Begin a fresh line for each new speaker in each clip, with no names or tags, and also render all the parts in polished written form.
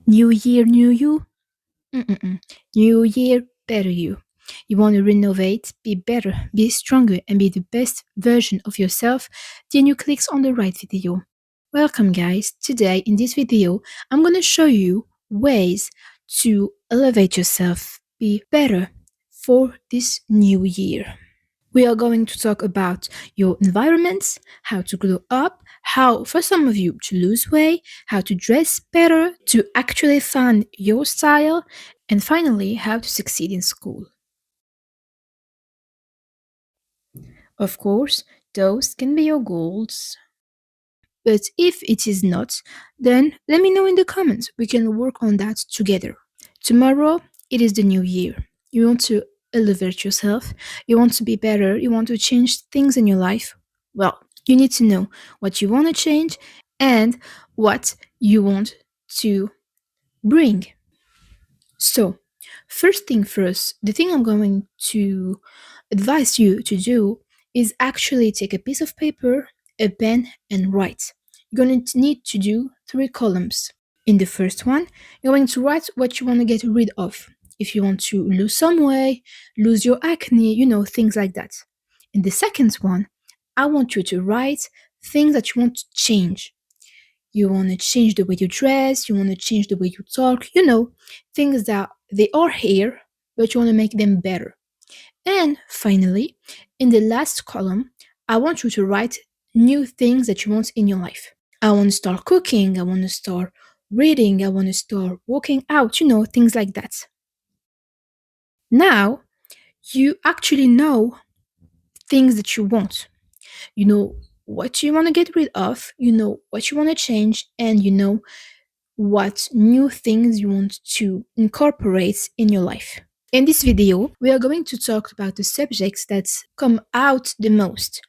New year, new you? Mm-mm-mm. New year, better you. You want to renovate, be better, be stronger, and be the best version of yourself? Then you click on the right video. Welcome, guys. Today, in this video, I'm going to show you ways to elevate yourself, be better for this new year. We are going to talk about your environments, how to glow up, how for some of you to lose weight, how to dress better, to actually find your style, and finally, how to succeed in school. Of course, those can be your goals. But if it is not, then let me know in the comments. We can work on that together. Tomorrow, it is the new year. You want to elevate yourself, you want to be better, you want to change things in your life. Well, you need to know what you want to change and what you want to bring. So, first thing first, the thing I'm going to advise you to do is actually take a piece of paper, a pen, and write. You're going to need to do three columns. In the first one, you're going to write what you want to get rid of. If you want to lose some weight, lose your acne, things like that. In the second one, I want you to write things that you want to change. You want to change the way you dress, you want to change the way you talk, things that they are here, but you want to make them better. And finally, in the last column, I want you to write new things that you want in your life. I want to start cooking, I want to start reading, I want to start working out, things like that. Now, you actually know things that you want. You know what you want to get rid of, you know what you want to change, and you know what new things you want to incorporate in your life. In this video, we are going to talk about the subjects that come out the most.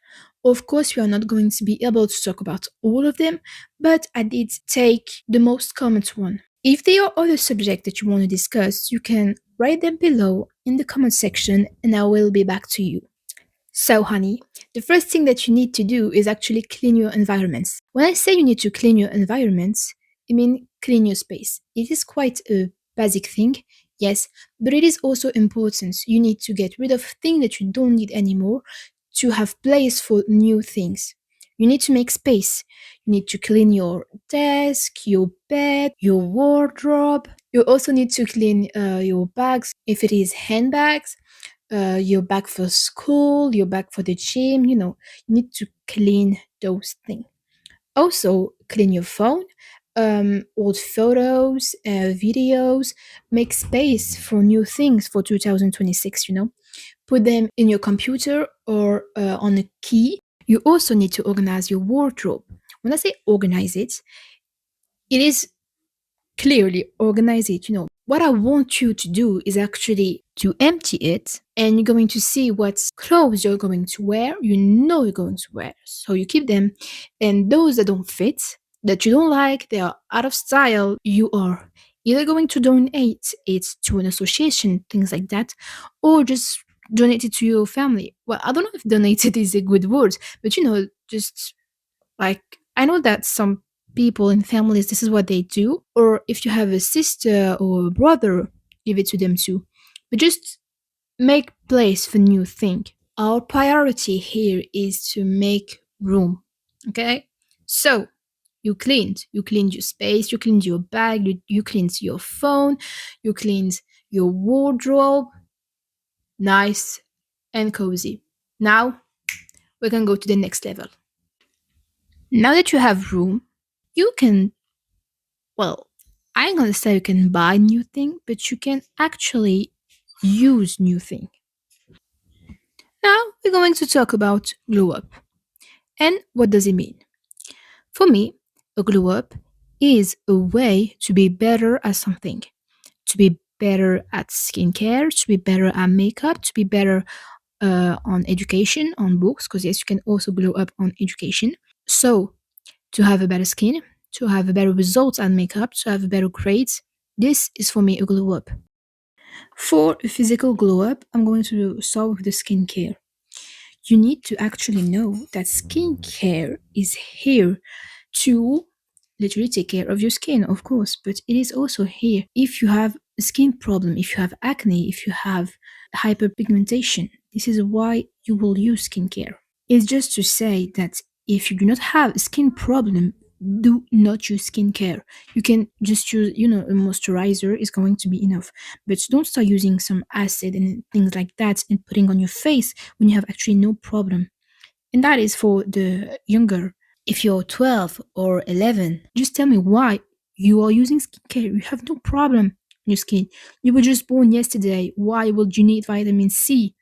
Of course, we are not going to be able to talk about all of them, but I did take the most common one. If there are other subjects that you want to discuss, you can write them below in the comment section and I will be back to you. So, honey, the first thing that you need to do is actually clean your environments. When I say you need to clean your environments, I mean clean your space. It is quite a basic thing, yes, but it is also important. You need to get rid of things that you don't need anymore to have place for new things. You need to make space. You need to clean your desk, your bed, your wardrobe. You also need to clean your bags, if it is handbags, your bag for school, your bag for the gym, you need to clean those things. Also, clean your phone, old photos, videos, make space for new things for 2026, Put them in your computer or on a key. You also need to organize your wardrobe. When I say organize it, it is clearly organize it. What I want you to do is actually to empty it and you're going to see what clothes you're going to wear, you're going to wear. So you keep them, and those that don't fit, that you don't like, they are out of style, you are either going to donate it to an association, things like that, or just donate it to your family. Well, I don't know if donated is a good word, but just like, I know that some people in families, this is what they do. Or if you have a sister or a brother, give it to them too. But just make place for new thing. Our priority here is to make room. Okay? So you cleaned your space, you cleaned your bag, you cleaned your phone, you cleaned your wardrobe. Nice and cozy. Now we can go to the next level. Now that you have room, you can, well, I ain't gonna say you can buy new thing, but you can actually use new thing. Now we're going to talk about glow up. And what does it mean? For me, a glow up is a way to be better at something, to be better at skincare, to be better at makeup, to be better on education, on books, because yes, you can also glow up on education. So, to have a better skin, to have a better results at makeup, to have better grades, this is for me a glow up. For a physical glow up, I'm going to start with the skincare. You need to actually know that skincare is here to literally take care of your skin, of course, but it is also here. If you have a skin problem, if you have acne, if you have hyperpigmentation, this is why you will use skincare. It's just to say that if you do not have a skin problem, do not use skincare. You can just use, a moisturizer is going to be enough. But don't start using some acid and things like that and putting on your face when you have actually no problem. And that is for the younger. If you're 12 or 11, just tell me why you are using skincare. You have no problem in your skin. You were just born yesterday. Why would you need vitamin C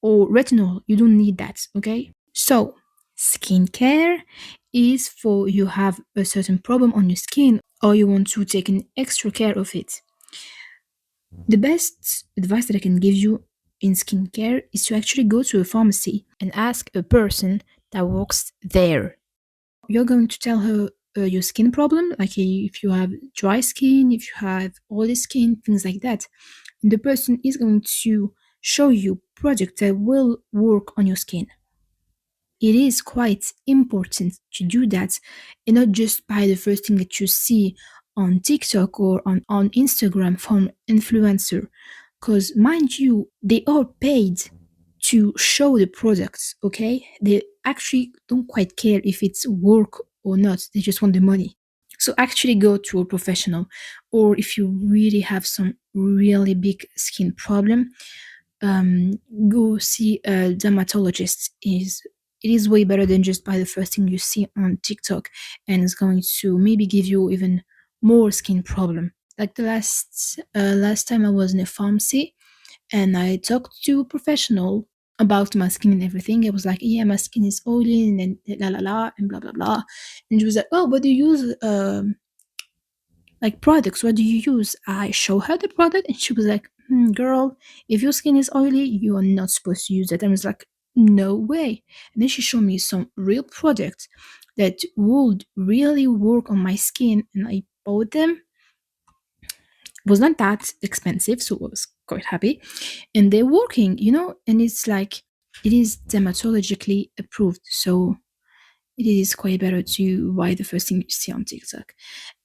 or retinol? You don't need that, okay? So, skincare is for you have a certain problem on your skin or you want to take an extra care of it. The best advice that I can give you in skincare is to actually go to a pharmacy and ask a person that works there. You're going to tell her your skin problem, like if you have dry skin, if you have oily skin, things like that. And the person is going to show you products that will work on your skin. It is quite important to do that and not just buy the first thing that you see on TikTok or on Instagram from influencer. Because mind you, they are paid to show the products, okay? They actually don't quite care if it's work or not. They just want the money. So actually go to a professional, or if you really have some really big skin problem, um, go see a dermatologist. Is It is way better than just buy the first thing you see on TikTok, and it's going to maybe give you even more skin problem. Like the last time I was in a pharmacy and I talked to a professional about my skin and everything. I was like, yeah, my skin is oily and then la la la and blah blah blah. And she was like, oh, what do you use? Like products, what do you use? I show her the product and she was like, girl, if your skin is oily, you are not supposed to use it. I was like, no way. And then she showed me some real products that would really work on my skin and I bought them. It was not that expensive, so I was quite happy. And they're working, and it's like it is dermatologically approved. So it is quite better to buy the first thing you see on TikTok.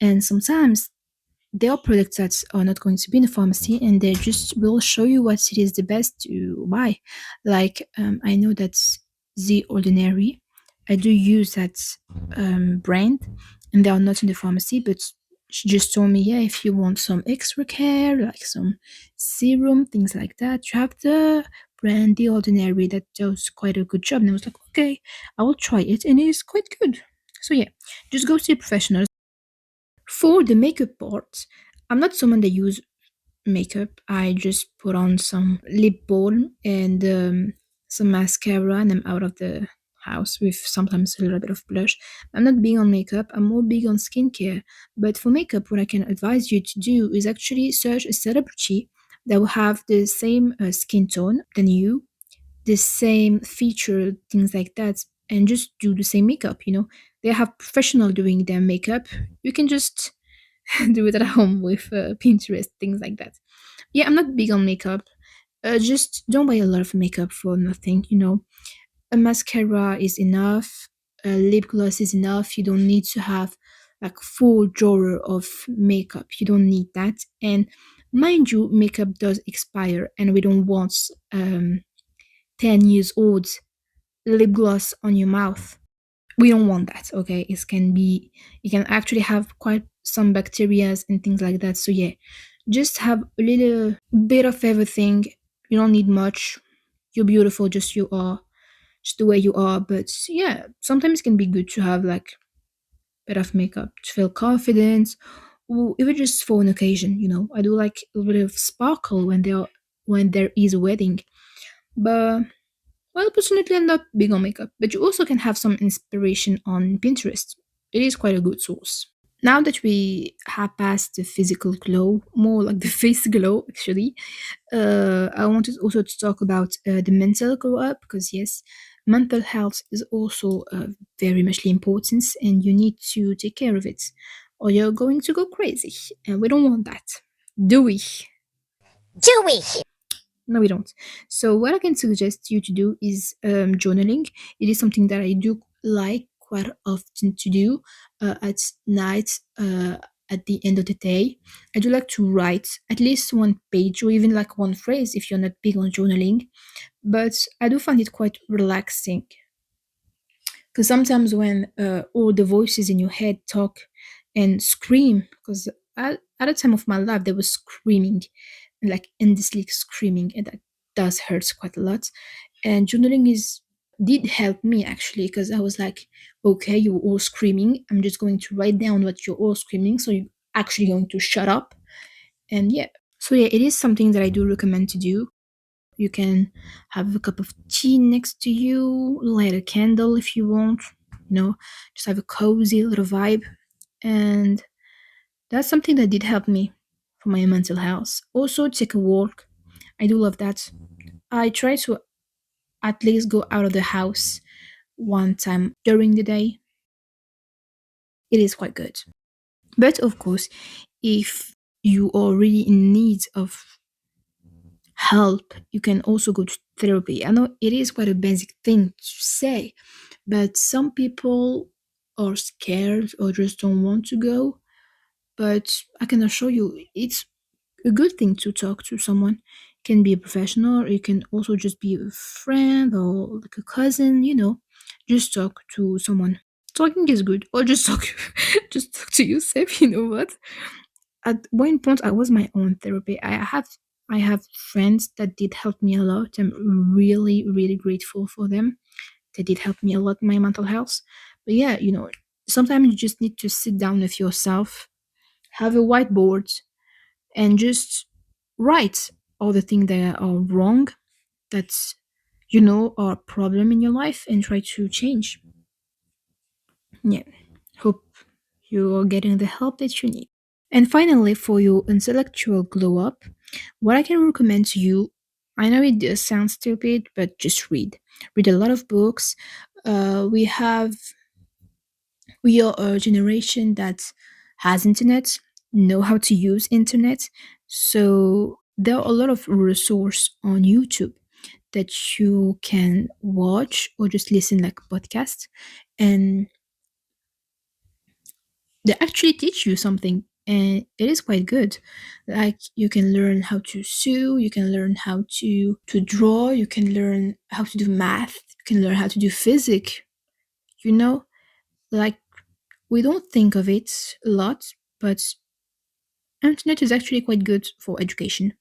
And sometimes there are products that are not going to be in the pharmacy and they just will show you what it is the best to buy. Like I know that The Ordinary, I do use that brand and they are not in the pharmacy, but she just told me, yeah, if you want some extra care, like some serum, things like that, you have the brand The Ordinary that does quite a good job. And I was like, okay, I will try it and it is quite good. So yeah, just go see a professional. For the makeup part, I'm not someone that use makeup. I just put on some lip balm and some mascara, and I'm out of the house with sometimes a little bit of blush. I'm not big on makeup. I'm more big on skincare. But for makeup, what I can advise you to do is actually search a celebrity that will have the same skin tone than you, the same feature, things like that, and just do the same makeup. They have professional doing their makeup. You can just do it at home with Pinterest, things like that. Yeah, I'm not big on makeup. Just don't buy a lot of makeup for nothing. A mascara is enough. A lip gloss is enough. You don't need to have like full drawer of makeup. You don't need that. And mind you, makeup does expire, and we don't want 10 years old lip gloss on your mouth. We don't want that, okay? It can actually have quite some bacteria and things like that. So yeah, just have a little bit of everything. You don't need much. You're beautiful just you are, just the way you are. But yeah, sometimes it can be good to have like a bit of makeup to feel confident, or even just for an occasion. I do like a little bit of sparkle when there is a wedding. But well, personally, I'm not big on makeup, but you also can have some inspiration on Pinterest. It is quite a good source. Now that we have passed the physical glow, more like the face glow, actually, I wanted also to talk about the mental glow up because, yes, mental health is also very much important and you need to take care of it or you're going to go crazy. And we don't want that, do we?
Jewish.
No, we don't. So, what I can suggest you to do is journaling. It is something that I do like quite often to do. at night, at the end of the day. I do like to write at least one page or even like one phrase if you're not big on journaling. But I do find it quite relaxing because sometimes when all the voices in your head talk and scream, because at a time of my life they were screaming, like endlessly screaming, and that does hurt quite a lot. And journaling is did help me actually because I was like, okay, you're all screaming. I'm just going to write down what you're all screaming, so you're actually going to shut up. And yeah, so yeah, it is something that I do recommend to do. You can have a cup of tea next to you, light a candle if you want, just have a cozy little vibe. And that's something that did help me for my mental health. Also, take a walk. I do love that. I try to at least go out of the house one time during the day. It is quite good. But of course, if you are really in need of help, you can also go to therapy. I know it is quite a basic thing to say, but some people are scared or just don't want to go. But I can assure you, it's a good thing to talk to someone. It can be a professional, or it can also just be a friend or like a cousin, just talk to someone. Talking is good, or just talk, just talk to yourself. You know what? At one point, I was my own therapy. I have friends that did help me a lot. I'm really, really grateful for them. They did help me a lot in my mental health. But yeah, sometimes you just need to sit down with yourself, have a whiteboard, and just write all the things that are wrong, that are a problem in your life, and try to change. Yeah. Hope you are getting the help that you need. And finally, for your intellectual glow up, what I can recommend to you, I know it does sound stupid, but just read. Read a lot of books. We are a generation that has internet, know how to use internet. So there are a lot of resource on YouTube that you can watch or just listen like podcasts, and they actually teach you something, and it is quite good. Like you can learn how to sew, you can learn how to draw, you can learn how to do math, you can learn how to do physics, you know like we don't think of it a lot, but internet is actually quite good for education.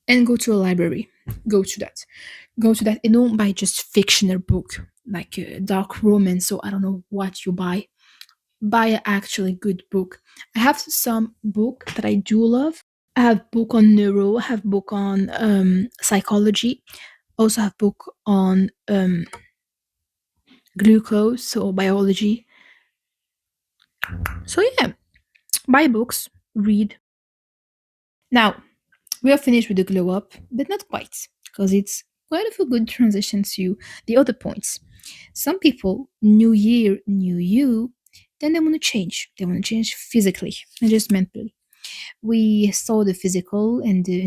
And go to a library, go to that and don't buy just fictional book like dark romance, so I don't know what you buy an actually good book. I have some book that I do love. I have book on neuro, I have book on psychology, also have book on glucose or biology. So yeah, buy books, read. Now we are finished with the glow up, but not quite, because it's quite of a good transition to the other points. Some people, new year, new you, then they want to change. They want to change physically, not just mentally. We saw the physical and the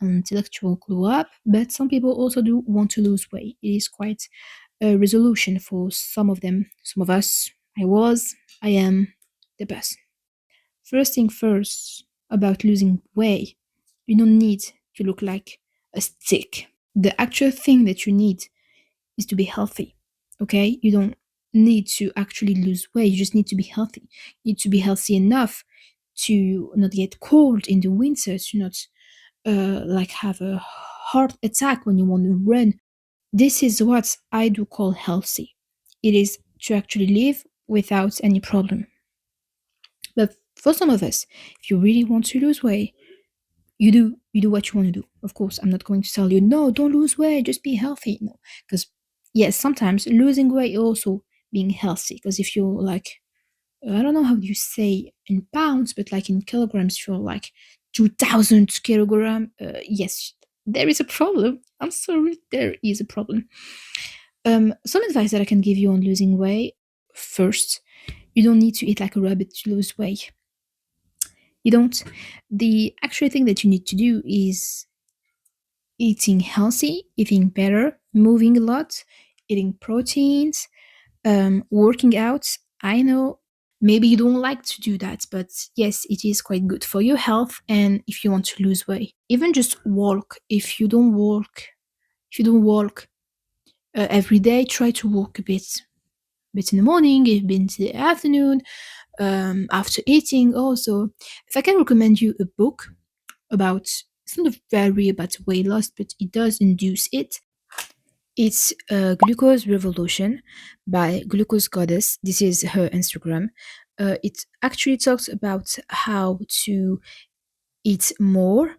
intellectual glow up, but some people also do want to lose weight. It is quite a resolution for some of them. Some of us, I am the best. First thing first, about losing weight, you don't need to look like a stick. The actual thing that you need is to be healthy. Okay? You don't need to actually lose weight, you just need to be healthy. You need to be healthy enough to not get cold in the winter, to not like have a heart attack when you want to run. This is what I do call healthy. It is to actually live without any problem. But for some of us, if you really want to lose weight, you do what you want to do. Of course, I'm not going to tell you no, don't lose weight, just be healthy. No, because yes, sometimes losing weight is also being healthy. Because if you're like, I don't know how you say in pounds, but like in kilograms, if you're like 2,000 kilogram, yes, there is a problem. I'm sorry, there is a problem. Some advice that I can give you on losing weight. First, you don't need to eat like a rabbit to lose weight. You don't. The actual thing that you need to do is eating healthy, eating better, moving a lot, eating proteins, working out I know maybe you don't like to do that, but yes, it is quite good for your health and if you want to lose weight. Even just walk. If you don't walk every day, try to walk a bit in the morning, a bit in the afternoon, after eating also. If I can recommend you a book about, it's not very about weight loss, but it does induce it. It's Glucose Revolution by Glucose Goddess. This is her Instagram. It actually talks about how to eat more,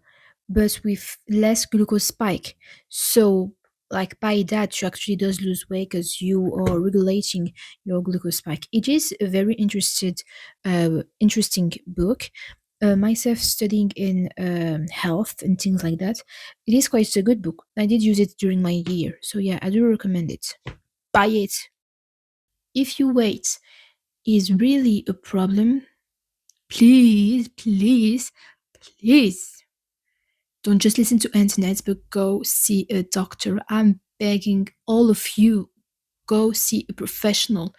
but with less glucose spike. So, like by that, you actually does lose weight because you are regulating your glucose spike. It is a very interesting book. Myself studying in health and things like that, it is quite a good book. I did use it during my year, so yeah, I do recommend it. Buy it. If your weight is really a problem, please, please, please don't just listen to internet, but go see a doctor. I'm begging all of you, go see a professional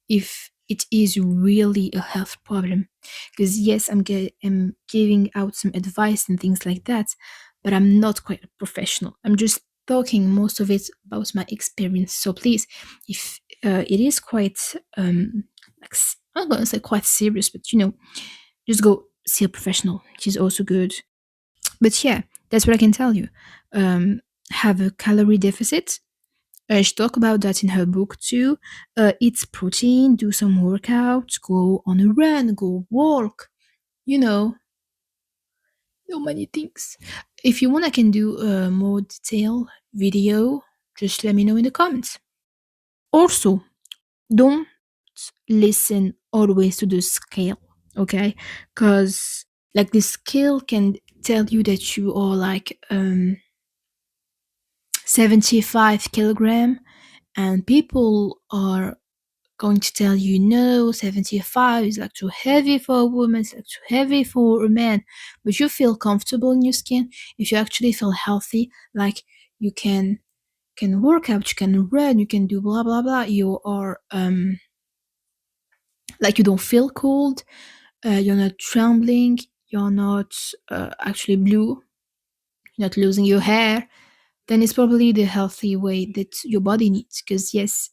if it is really a health problem. Because yes, I'm giving out some advice and things like that, but I'm not quite a professional. I'm just talking most of it about my experience. So please, if it is quite I'm not gonna say quite serious, but just go see a professional. She's also good. But yeah, that's what I can tell you. Um, have a calorie deficit. She talk about that in her book too. Eat protein, do some workouts, go on a run, go walk. You know, so many things. If you want, I can do a more detailed video. Just let me know in the comments. Also, don't listen always to the scale, okay? Because like the scale can tell you that you are like 75 kilogram, and people are going to tell you no, 75 is like too heavy for a woman, it's like too heavy for a man. But you feel comfortable in your skin, if you actually feel healthy, like you can work out, you can run, you can do blah blah blah, you are like you don't feel cold, you're not trembling, you're not actually blue, you're not losing your hair, then it's probably the healthy way that your body needs. Because yes,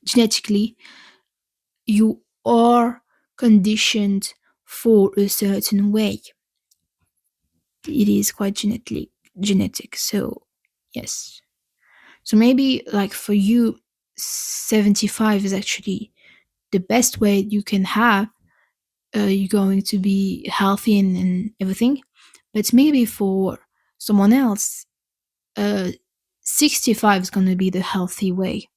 genetically you are conditioned for a certain way. It is quite genetic. So yes. So maybe like for you, 75 is actually the best way you can have. You're going to be healthy and everything. But maybe for someone else, uh, 65 is going to be the healthy way.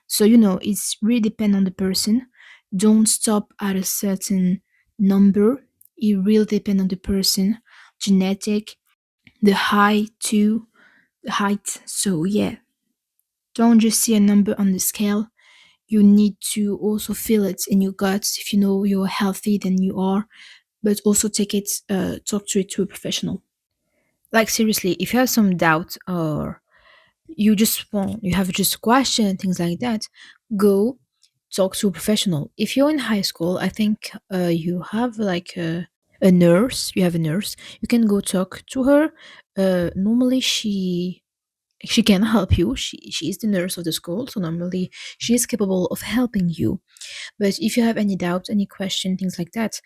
So, it's really depend on the person. Don't stop at a certain number. It really depend on the person, genetic, the height too, the height. So yeah, don't just see a number on the scale. You need to also feel it in your guts. If you know you're healthy, then you are. But also talk to it to a professional. Like seriously, if you have some doubt or you have just a question and things like that, go talk to a professional. If you're in high school, I think you have like a nurse. You have a nurse. You can go talk to her. Normally, she can help you. She is the nurse of the school, so normally she is capable of helping you. But if you have any doubt, any question, things like that,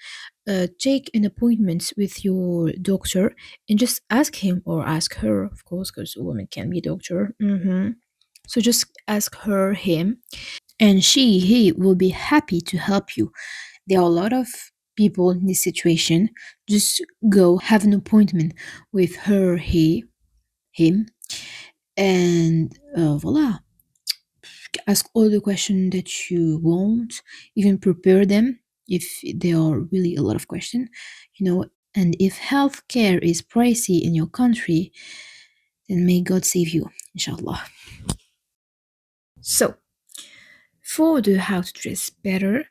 take an appointment with your doctor and just ask him or ask her, of course, because a woman can be a doctor. So just ask her, him, and he will be happy to help you. There are a lot of people in this situation. Just go have an appointment with her, him, and voila. Ask all the questions that you want, even prepare them if there are really a lot of questions, and if healthcare is pricey in your country, then may God save you, inshallah. So, for the how to dress better,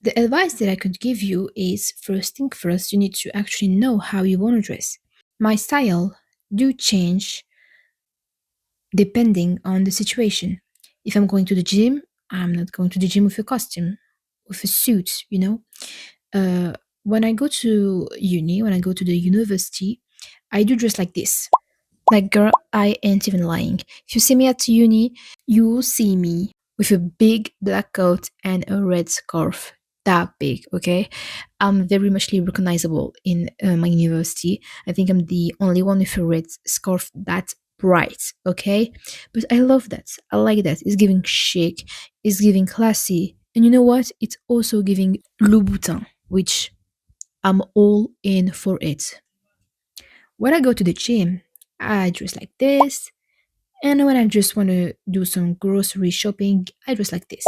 the advice that I could give you is first thing first, you need to actually know how you want to dress. My style do change depending on the situation. If I'm going to the gym, I'm not going to the gym with a costume, with a suit, you know. Uh, when I go to uni, when I go to the university, I do dress like this. Like, girl, I ain't even lying. If you see me at uni, you will see me with a big black coat and a red scarf. That big, okay? I'm very muchly recognizable in my university. I think I'm the only one with a red scarf that bright, okay? But I love that. I like that. It's giving chic, it's giving classy. And you know what? It's also giving Louboutin, which I'm all in for it. When I go to the gym, I dress like this. And when I just want to do some grocery shopping, I dress like this.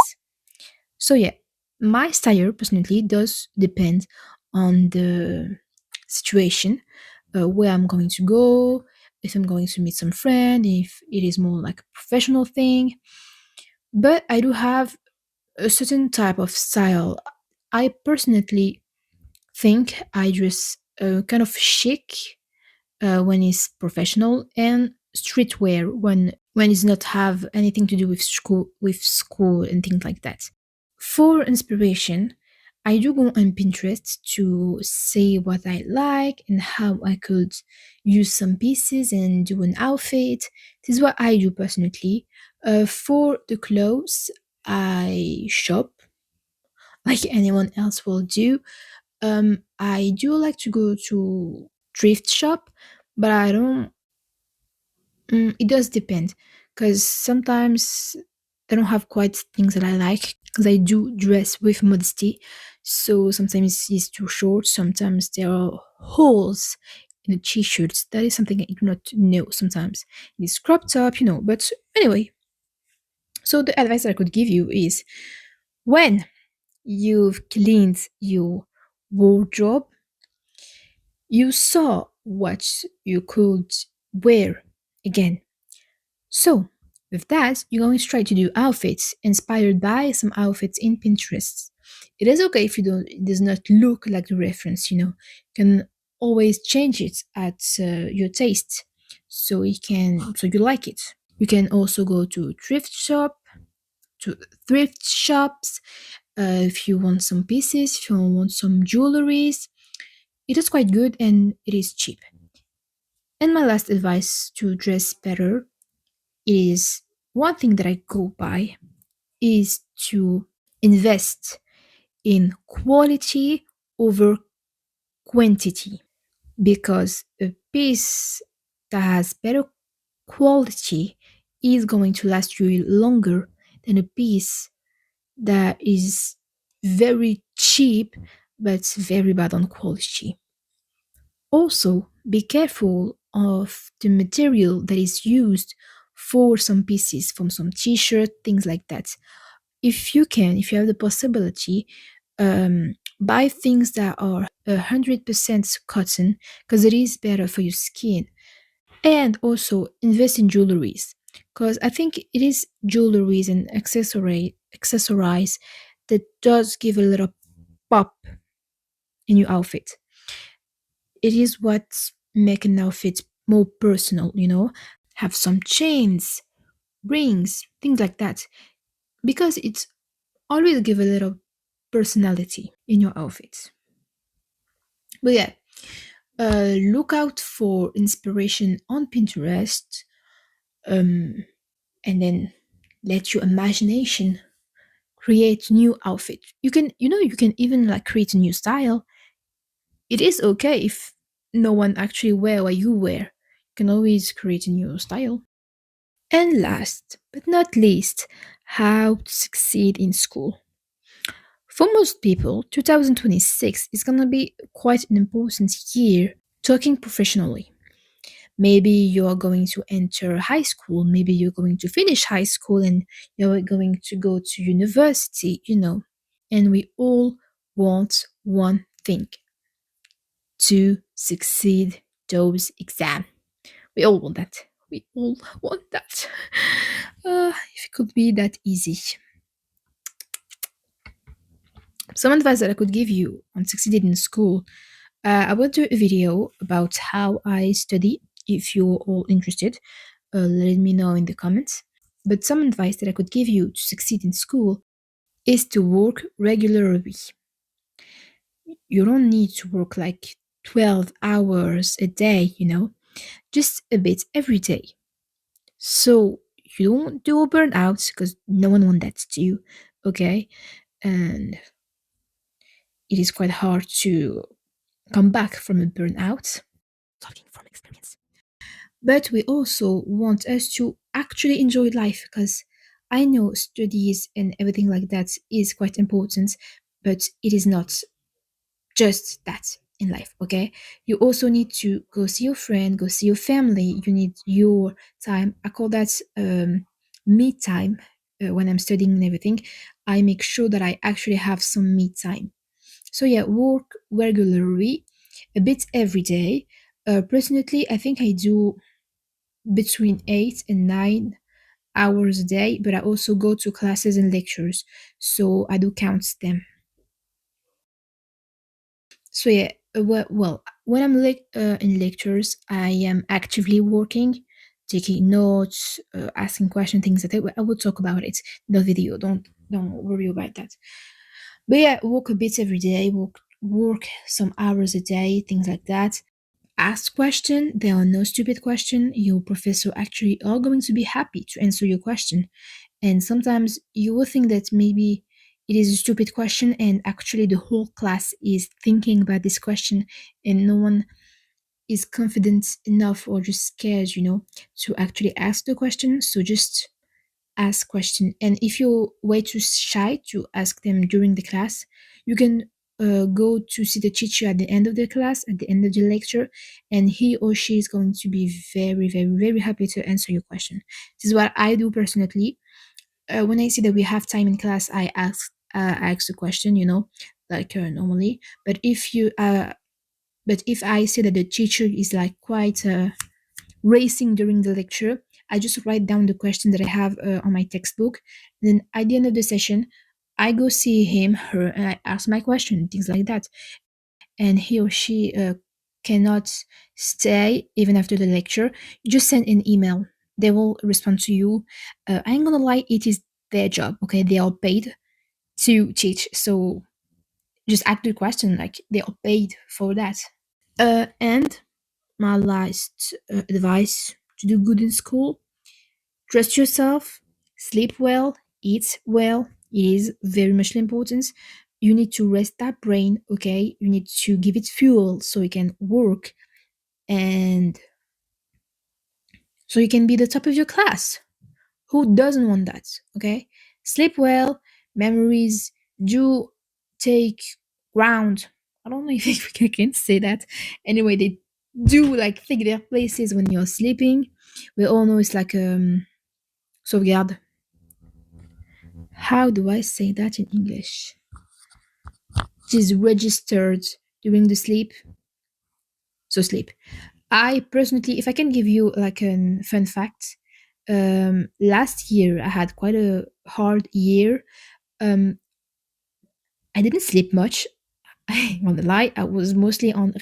So yeah, my style personally does depend on the situation, where I'm going to go, if I'm going to meet some friend, if it is more like a professional thing. But I do have a certain type of style. I personally think I dress kind of chic when it's professional, and streetwear when it's not have anything to do with school and things like that. For inspiration, I do go on Pinterest to see what I like and how I could use some pieces and do an outfit. This is what I do personally. For the clothes, I shop like anyone else will do. I do like to go to thrift shop, but I don't. It does depend, because sometimes they don't have quite things that I like. Because I do dress with modesty, so sometimes it's too short. Sometimes there are holes in the t-shirts. That is something I do not know. Sometimes it's cropped up, you know. But anyway, so the advice that I could give you is, when you've cleaned your wardrobe, you saw what you could wear again. So, with that, you're going to try to do outfits inspired by some outfits in Pinterest. It is okay if it does not look like the reference, you know. You can always change it at your taste, so you like it. You can also go to to thrift shops, if you want some pieces, if you want some jewelries. It is quite good and it is cheap. And my last advice to dress better is, one thing that I go by is to invest in quality over quantity, because a piece that has better quality is going to last you longer than a piece that is very cheap but very bad on quality. Also, be careful of the material that is used for some pieces, from some t-shirt, things like that. If you can, if you have the possibility, buy things that are 100% cotton, because it is better for your skin. And also invest in jewelries, because I think it is jewelries and accessorize that does give a little pop in your outfit. It is what make an outfit more personal, you know. Have some chains, rings, things like that, because it's always give a little personality in your outfits. But yeah, look out for inspiration on Pinterest, um, and then let your imagination create new outfit. You can, you know, you can even like create a new style. It is okay if no one actually wear what you wear. You can always create a new style. And last but not least, how to succeed in school. For most people, 2026 is gonna be quite an important year talking professionally. Maybe you're going to enter high school, maybe you're going to finish high school and you're going to go to university, you know. And we all want one thing: to succeed those exams. We all want that. We all want that. If it could be that easy. Some advice that I could give you on succeeding in school. I will do a video about how I study. If you're all interested, let me know in the comments. But some advice that I could give you to succeed in school is to work regularly. You don't need to work like 12 hours a day, just a bit every day. So you don't do a burnout because no one wants that to you, okay? And it is quite hard to come back from a burnout. Talking from experience. But we also want us to actually enjoy life because I know studies and everything like that is quite important, but it is not just that in life, okay? You also need to go see your friend, go see your family. You need your time. I call that me time. When I'm studying and everything, I make sure that I actually have some me time. So yeah, work regularly, a bit every day. Personally, I think I do between 8 and 9 hours a day, but I also go to classes and lectures, so I do count them. So yeah, well, when I'm in lectures, I am actively working, taking notes, asking questions, things like that. I will talk about it in the video. Don't worry about that. But yeah, work a bit every day. Work some hours a day, things like that. Ask question. There are no stupid question. Your professor actually are going to be happy to answer your question. And sometimes you will think that maybe it is a stupid question, and actually the whole class is thinking about this question, and no one is confident enough or just scared, to actually ask the question. So just ask question. And if you're way too shy to ask them during the class, you can go to see the teacher at the end of the class, at the end of the lecture, and he or she is going to be very, very, very happy to answer your question. This is what I do personally. When I see that we have time in class, I ask a question, like normally. But if I see that the teacher is like quite racing during the lecture, I just write down the question that I have on my textbook. Then at the end of the session, I go see him, her, and I ask my question, things like that. And he or she cannot stay even after the lecture. You just send an email. They will respond to you. I ain't gonna lie, it is their job. Okay, they are paid to teach, so just ask the question like they are paid for that. And my last advice to do good in school: trust yourself, sleep well, eat well. It is very much important. You need to rest that brain, okay? You need to give it fuel so it can work and so you can be the top of your class. Who doesn't want that? Okay? Sleep well, memories do take ground. I don't know if I can say that. Anyway, they do like take their places when you're sleeping. We all know it's like sauvegarde. How do I say that in English? It is registered during the sleep. So sleep. I personally, if I can give you like a fun fact, last year I had quite a hard year. Um, I didn't sleep much. I won't lie. I was mostly on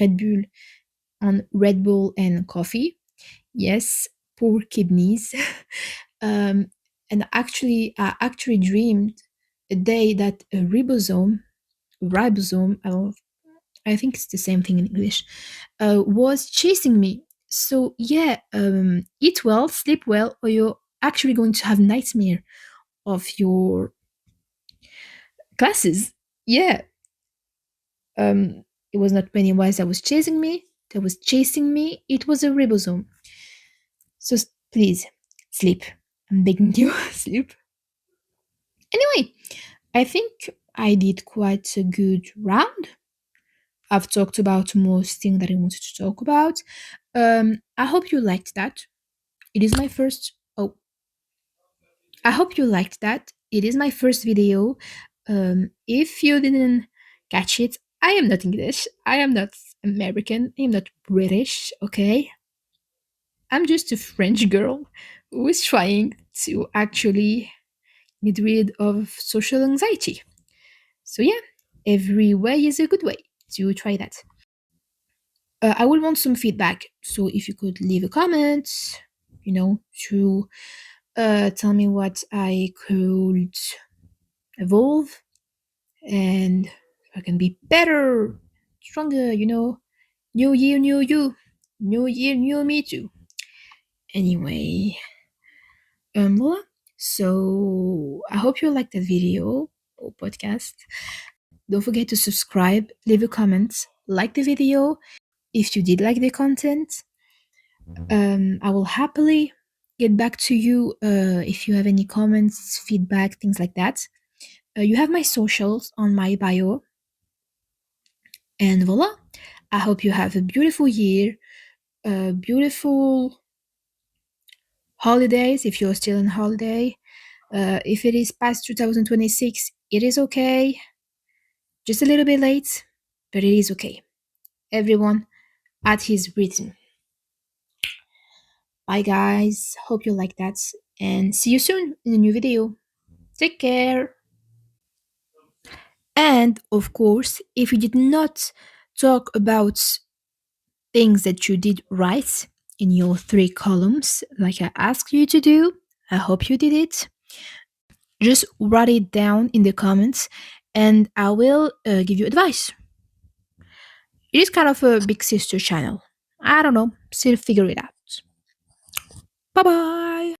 Red Bull and coffee. Yes, poor kidneys. um, and I actually dreamed a day that a ribosome, I think it's the same thing in English, was chasing me. So yeah, eat well, sleep well, or you're actually going to have nightmare of your classes. Yeah, it was not Pennywise that was chasing me. That was chasing me. It was a ribosome. So please sleep. I'm begging you, sleep. Anyway, I think I did quite a good round. I've talked about most things that I wanted to talk about. I hope you liked that. It is my first. Oh, I hope you liked that. It is my first video. If you didn't catch it, I am not English. I am not American. I am not British. Okay, I'm just a French girl who is trying to actually get rid of social anxiety. So yeah, every way is a good way to try that. I will want some feedback. So if you could leave a comment, to Tell me what I could evolve and I can be better, stronger, New year, new you. New year, new me too. Anyway, Lola, so I hope you liked the video or podcast. Don't forget to subscribe, leave a comment, like the video if you did like the content. I will happily get back to you if you have any comments, feedback, things like that. You have my socials on my bio. And voila, I hope you have a beautiful year, beautiful holidays if you're still on holiday. If it is past 2026, it is okay. Just a little bit late, but it is okay. Everyone at his rhythm. Bye, guys. Hope you like that. And see you soon in a new video. Take care. And of course, if you did not talk about things that you did right in your three columns, like I asked you to do, I hope you did it. Just write it down in the comments and I will give you advice. It is kind of a big sister channel. I don't know, still figure it out. Bye bye.